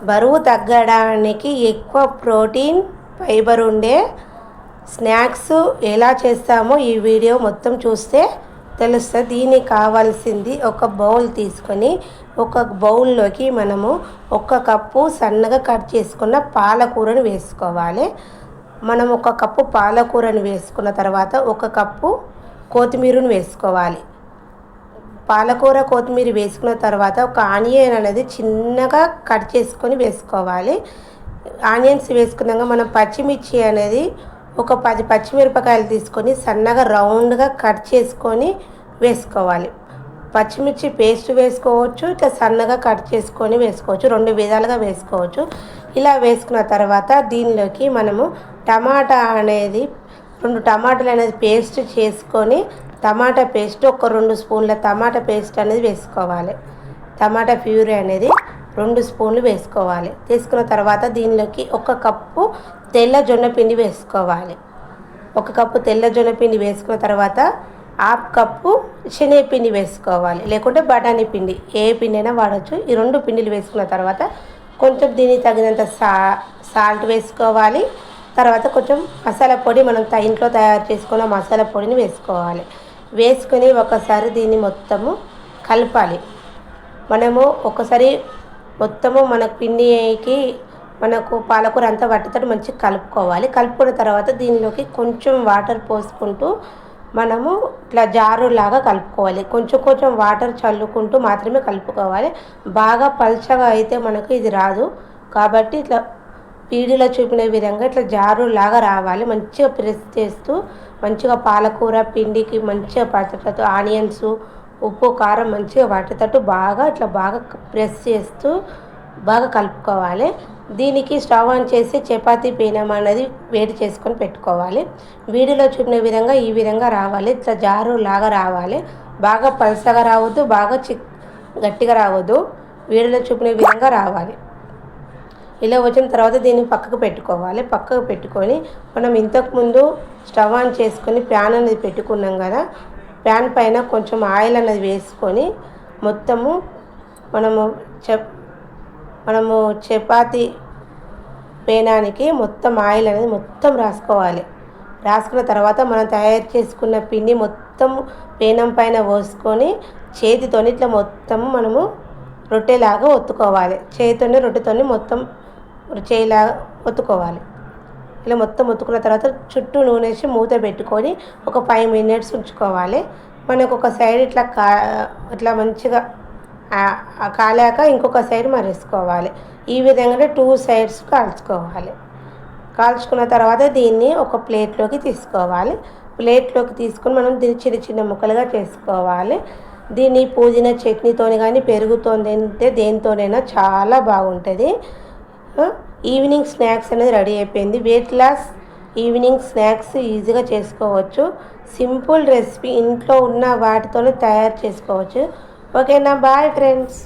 బరువు తగ్గడానికి ఎక్కువ ప్రోటీన్ ఫైబర్ ఉండే స్నాక్స్ ఎలా చేస్తామో ఈ వీడియో మొత్తం చూస్తే తెలుస్తుంది. దీనికి కావాల్సింది ఒక బౌల్ తీసుకొని ఒక బౌల్లోకి మనము 1 కప్పు సన్నగా కట్ చేసుకున్న పాలకూరను వేసుకోవాలి. మనం 1 కప్పు పాలకూరను వేసుకున్న తర్వాత 1 కప్పు కొత్తిమీరను వేసుకోవాలి. పాలకూర కొత్తిమీర వేసుకున్న తర్వాత ఒక ఆనియన్ అనేది చిన్నగా కట్ చేసుకొని వేసుకోవాలి. ఆనియన్స్ వేసుకున్నాక మనం పచ్చిమిర్చి అనేది ఒక 10 పచ్చిమిరపకాయలు తీసుకొని సన్నగా రౌండ్గా కట్ చేసుకొని వేసుకోవాలి. పచ్చిమిర్చి పేస్ట్ వేసుకోవచ్చు, ఇట్లా సన్నగా కట్ చేసుకొని వేసుకోవచ్చు, 2 విధాలుగా వేసుకోవచ్చు. ఇలా వేసుకున్న తర్వాత దీనిలోకి మనము టమాటా అనేది 2 టమాటాలు అనేది పేస్ట్ చేసుకొని టమాటా పేస్ట్ ఒక 2 స్పూన్ల టమాటా పేస్ట్ అనేది వేసుకోవాలి. టమాటా ప్యూరీ అనేది 2 స్పూన్లు వేసుకోవాలి. తీసుకున్న తర్వాత దీనిలోకి 1 కప్పు తెల్ల జొన్న పిండి వేసుకోవాలి. 1 కప్పు తెల్ల జొన్న పిండి వేసుకున్న తర్వాత 1/2 కప్పు శనగపిండి వేసుకోవాలి, లేకుంటే బఠానీ పిండి, ఏ పిండి అయినా వాడచ్చు. ఈ 2 పిండిలు వేసుకున్న తర్వాత కొంచెం దీనికి తగినంత సాల్ట్ వేసుకోవాలి. తర్వాత కొంచెం మసాలా పొడి, మనం ఇంట్లో తయారు చేసుకున్న మసాలా పొడిని వేసుకోవాలి. వేసుకొని ఒకసారి దీన్ని మొత్తము కలపాలి. మనము ఒకసారి మొత్తము మన పిండికి మనకు పాలకూర అంతా పట్టేటట్టు మంచిగా కలుపుకోవాలి. కలుపుకున్న తర్వాత దీనిలోకి కొంచెం వాటర్ పోసుకుంటూ మనము ఇట్లా జారులాగా కలుపుకోవాలి. కొంచెం వాటర్ చల్లుకుంటూ మాత్రమే కలుపుకోవాలి. బాగా పల్చగా అయితే మనకు ఇది రాదు. కాబట్టి ఇట్లా వీడియోలో చూపిన విధంగా ఇట్లా జారులాగా రావాలి. మంచిగా ప్రెస్ చేస్తూ మంచిగా పాలకూర పిండికి మంచిగా పట్టేటట్టు ఆనియన్స్, ఉప్పు, కారం మంచిగా పట్టేటట్టు బాగా ప్రెస్ చేస్తూ బాగా కలుపుకోవాలి. దీనికి స్టవ్ ఆన్ చేసి చపాతీ పేనం అనేది వేడి చేసుకొని పెట్టుకోవాలి. వీడియోలో చూపిన విధంగా ఈ విధంగా రావాలి. ఇట్లా జారులాగా రావాలి. బాగా పల్చగా రావద్దు, బాగా గట్టిగా రావద్దు. వీడియోలో చూపిన విధంగా రావాలి. ఇలా వచ్చిన తర్వాత దీన్ని పక్కకు పెట్టుకోవాలి. పక్కకు పెట్టుకొని మనం ఇంతకుముందు స్టవ్ ఆన్ చేసుకొని ప్యాన్ అనేది పెట్టుకున్నాం కదా, ప్యాన్ పైన కొంచెం ఆయిల్ అనేది వేసుకొని మొత్తము మనము చపాతీ పేనానికి మొత్తం ఆయిల్ అనేది మొత్తం రాసుకోవాలి. రాసుకున్న తర్వాత మనం తయారు చేసుకున్న పిండి మొత్తం పేనం పైన పోసుకొని చేతితోని ఇట్లా మొత్తం మనము రొట్టెలాగా ఒత్తుకోవాలి. రొట్టెతోని మొత్తం చేయిలాగా ఒత్తుకోవాలి. ఇలా మొత్తం ఒత్తుకున్న తర్వాత చుట్టూ నూనె వేసి మూత పెట్టుకొని ఒక 5 మినిట్స్ ఉంచుకోవాలి. మనకు ఒక సైడ్ ఇట్లా మంచిగా కాలాక ఇంకొక సైడ్ మరేసుకోవాలి. ఈ విధంగానే 2 సైడ్స్ కాల్చుకోవాలి. కాల్చుకున్న తర్వాత దీన్ని ఒక ప్లేట్లోకి తీసుకోవాలి. ప్లేట్లోకి తీసుకొని మనం దీన్ని చిన్న ముక్కలుగా చేసుకోవాలి. దీన్ని పుదీనా చట్నీతోని కానీ పెరుగుతో తింటే దేనితోనైనా చాలా బాగుంటుంది. ఈవినింగ్ స్నాక్స్ అనేది రెడీ అయిపోయింది. వెయిట్ లాస్ ఈవినింగ్ స్నాక్స్ ఈజీగా చేసుకోవచ్చు. సింపుల్ రెసిపీ, ఇంట్లో ఉన్న వాటితోనే తయారు చేసుకోవచ్చు. ఓకేనా? Bye friends.